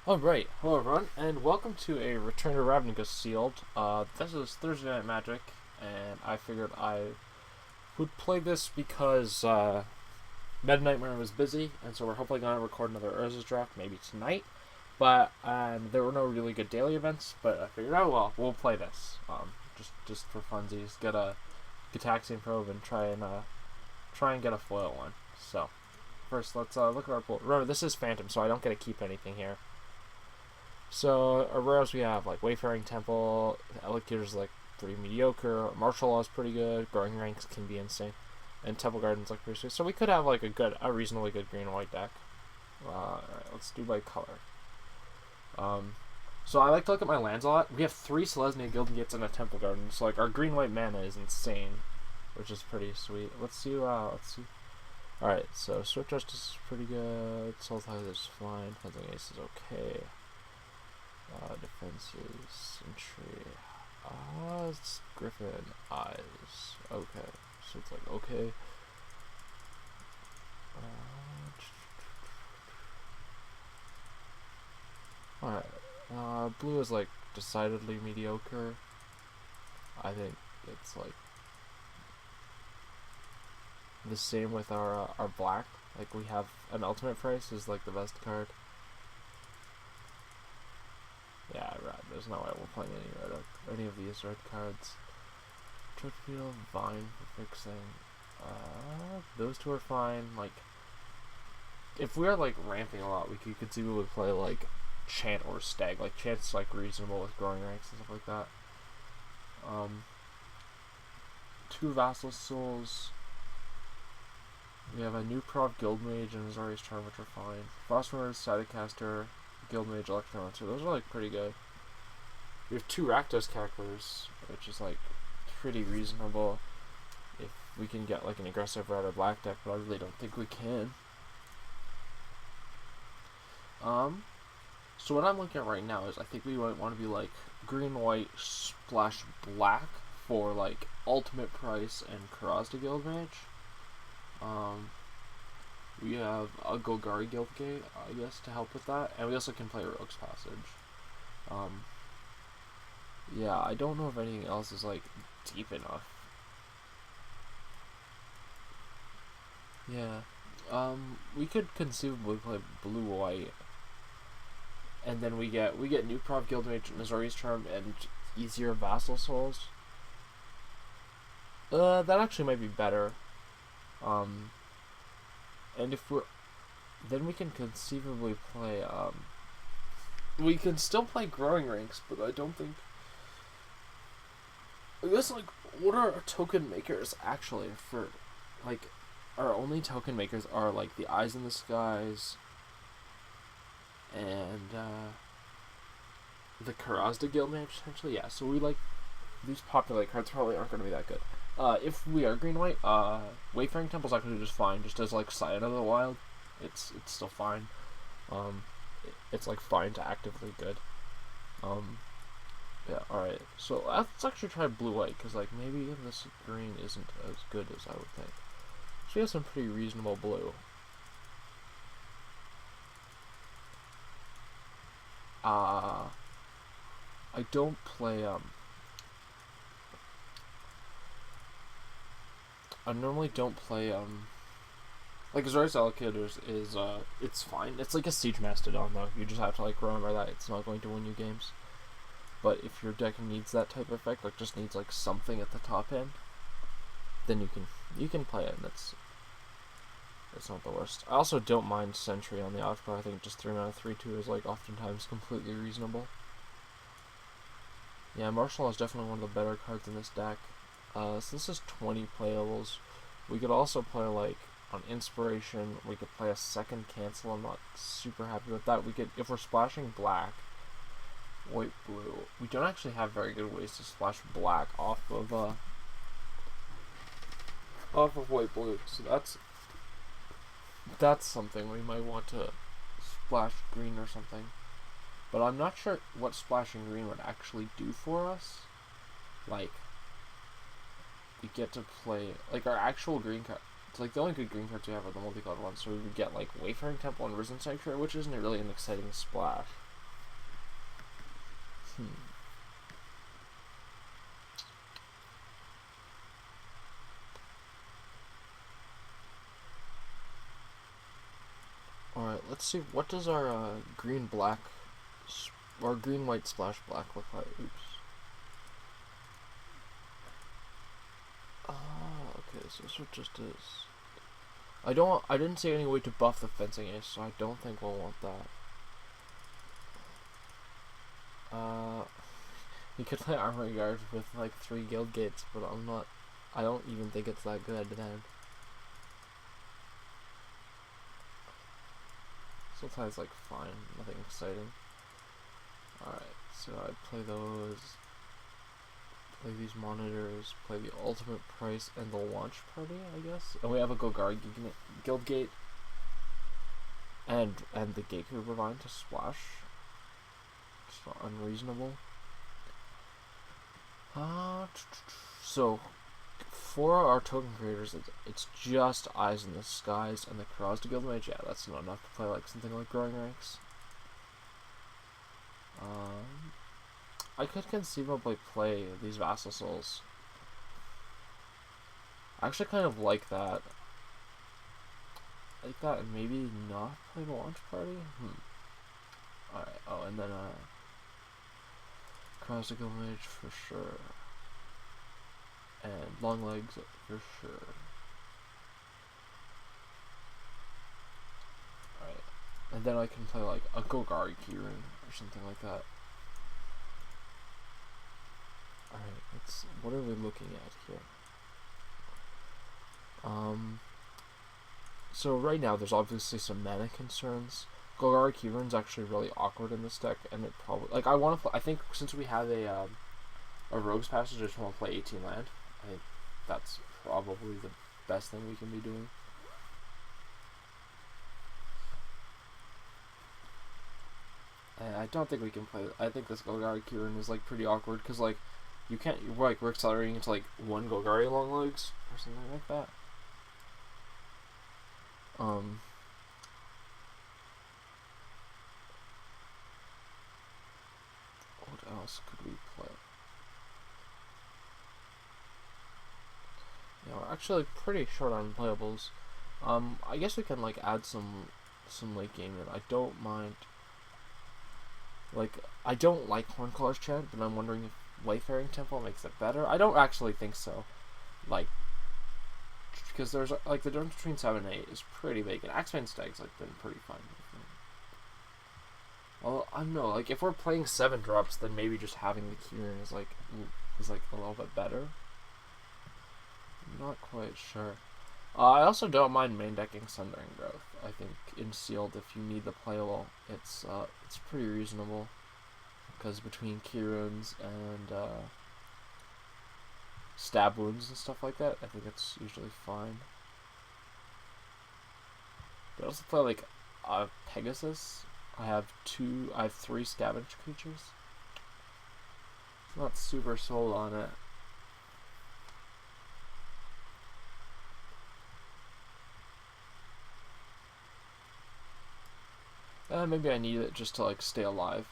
Alright, hello everyone, and welcome to a return to Ravnica Sealed. This is Thursday Night Magic, and I figured I would play this because Meta Nightmare was busy, and so we're hopefully going to record another Urza's draft maybe tonight. But there were no really good daily events, but I figured, oh well, we'll play this. Just for funsies, get a Gitaxian Probe and try and get a foil one. So, first let's look at our pool. Remember, this is Phantom, so I don't get to keep anything here. So, our rares we have like Wayfaring Temple, Elocutor's like pretty mediocre, Martial Law is pretty good, Growing Ranks can be insane, and Temple Garden's like pretty sweet. So we could have like a reasonably good green and white deck. Alright, let's do by color. So I like to look at my lands a lot. We have 3 Selesnya Gilded Gates and a Temple Garden, so like our green-white mana is insane, which is pretty sweet. Let's see. Alright, so Swift Justice is pretty good, Soul Tithe is fine, Fencing Ace is okay. Defenses, Sentry, it's Griffin, Eyes, okay, so it's like, okay. Alright, blue is like decidedly mediocre. I think it's like the same with our black. Like we have an ultimate price is like the best card. Yeah, right. There's no way we're playing any of these red cards. Treadfield, Vine for fixing. Those two are fine. Like, if we are like ramping a lot, we could conceivably play like Chant or Stag. Like Chant's like reasonable with Growing Ranks and stuff like that. 2 Vassal Souls. We have a new Prov Guildmage and Azorius Charm, which are fine. Frostmourne, Static-Caster, Guildmage, Electromancer. Those are like pretty good. We have 2 Rakdos Cacklers, which is like pretty reasonable if we can get like an aggressive red or black deck, but I really don't think we can. So what I'm looking at right now is I think we might want to be like green, white, splash black for like ultimate price and Karazda Guildmage. We have a Golgari Guildgate, I guess, to help with that, and we also can play Rogue's Passage. Yeah, I don't know if anything else is like deep enough. Yeah, we could conceivably play blue-white, and then we get new Prov Guildmage, Azorius Charm, and easier Vassal Souls. That actually might be better. And if then we can conceivably play, we can still play Growing Ranks, but I don't think, I guess, like, what are our token makers actually for, like, our only token makers are, like, the Eyes in the Skies, and, the Karazda Guildmage, potentially, yeah, so we, like, these popular cards probably aren't going to be that good. If we are green-white, Wayfaring Temple's actually just fine, just as, like, Scion of the Wild. It's still fine. It's, like, fine to actively good. Yeah, alright. So, let's actually try blue-white, because, like, maybe this green isn't as good as I would think. She has some pretty reasonable blue. I don't play, I normally don't play, like, Azorius Allocators is, it's fine. It's like a Siege Mastodon, though. You just have to, like, remember that it's not going to win you games. But if your deck needs that type of effect, like, just needs, like, something at the top end, then you can play it, and it's not the worst. I also don't mind Sentry on the outcry. I think just 3 mana 3/2 is, like, oftentimes completely reasonable. Yeah, Martial Law is definitely one of the better cards in this deck. So this is 20 playables. We could also play, like, on Inspiration, we could play a second cancel. I'm not super happy with that. We could, if we're splashing black, white, blue, we don't actually have very good ways to splash black off of white, blue. So that's something we might want to splash green or something. But I'm not sure what splashing green would actually do for us. Like, we get to play, like, our actual green card. It's like the only good green cards we have are the multicolored ones, so we would get like Wayfaring Temple and Risen Sanctuary, which isn't really an exciting splash. Alright, let's see, what does our green black or green white splash black look like? Oops. Okay, so this what just is. I didn't see any way to buff the fencing ace, so I don't think we'll want that. You could play Armor Guard with like 3 guild gates, but I don't even think it's that good then. Sometimes like fine, nothing exciting. Alright, so I'd play those, play these monitors, play the ultimate price and the launch party, I guess. And we have a Golgari guild gate and the Gatekeeper Provine to splash. It's not unreasonable. So for our token creators, it's just Eyes in the Skies and the Cross to Guild Mage. Yeah, that's not enough to play like something like Growing Ranks. I could conceivably play these Vassal Souls. I actually kind of like that. Like that, and maybe not play the launch party? Alright, oh, and then, Cross to Guild Mage for sure. And Long Legs for sure. Alright, and then I can play, like, a Golgari Keyring or something like that. Alright, what are we looking at here? So right now there's obviously some mana concerns. Golgari Keyring's actually really awkward in this deck, and it probably, like, I think since we have a Rogue's Passage, I just want to play 18 land. I think that's probably the best thing we can be doing. And I don't think we can play, I think this Golgari Keyring is, like, pretty awkward, because, like, you can't, we're accelerating into, like, 1 Golgari Long Legs, or something like that. What else could we play? Yeah, we're actually pretty short on playables. I guess we can like add some late game in. I don't mind. Like, I don't like Hornclaw's Chant, but I'm wondering if Wayfaring Temple makes it better. I don't actually think so. Like, because there's like the difference between 7 and 8 is pretty big, and Axeman Stag's like been pretty fun. Well, I don't know. Like, if we're playing 7 drops, then maybe just having the Keyring is like a little bit better. I'm not quite sure. I also don't mind main decking Sundering Growth. I think in Sealed, if you need the playable, it's pretty reasonable. Because between Key Runes and Stab Wounds and stuff like that, I think it's usually fine. But I also play like Pegasus. I have 3 Scavenge creatures. Not super sold on it. Maybe I need it just to like stay alive.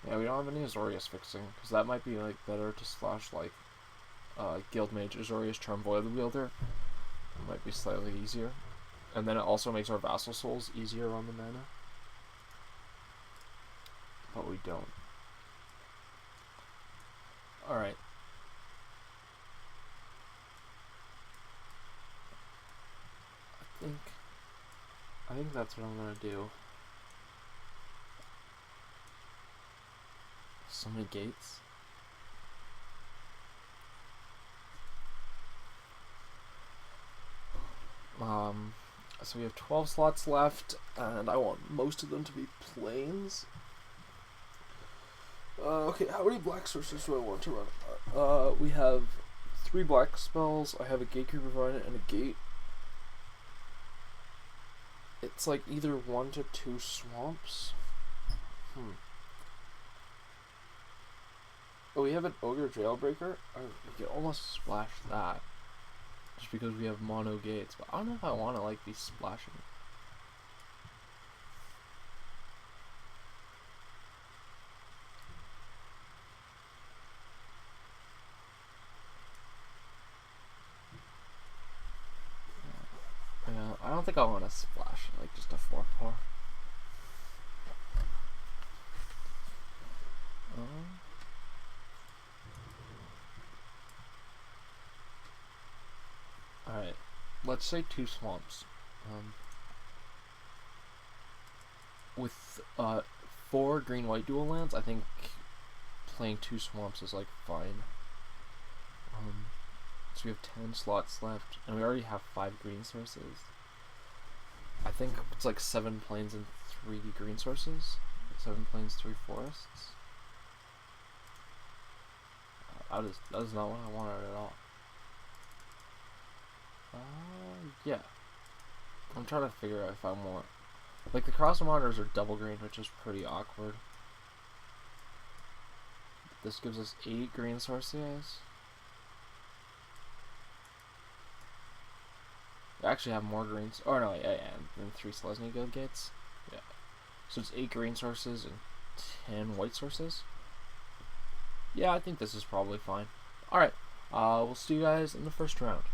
Yeah, we don't have any Azorius fixing, because that might be like better to slash like Guild Mage Azorius Charm Void Wielder. It might be slightly easier. And then it also makes our Vassal Souls easier on the mana. But we don't. Alright. I think that's what I'm gonna do. So many gates. So we have 12 slots left, and I want most of them to be plains. Okay, how many black sources do I want to run? We have 3 black spells. I have a Gatekeeper Provine and a Gate. It's like either 1 to 2 swamps. Oh, we have an Ogre Jailbreaker. We can almost splash that. Just because we have mono gates. But I don't know if I want to like be splashing. don't think I want to splash like just a 4/4. Alright, let's say 2 swamps. With 4 green-white dual lands, I think playing 2 swamps is like fine. So we have 10 slots left, and we already have 5 green sources. I think it's like 7 plains and 3 green sources. 7 plains, 3 forests. That is not what I wanted at all. Yeah. I'm trying to figure out if I want... Like, the cross monitors are double green, which is pretty awkward. This gives us 8 green sources. I actually have more greens. Oh, no, yeah, and 3 Selesnya Guild gates. Yeah. So it's 8 green sources and 10 white sources. Yeah, I think this is probably fine. Alright, we'll see you guys in the first round.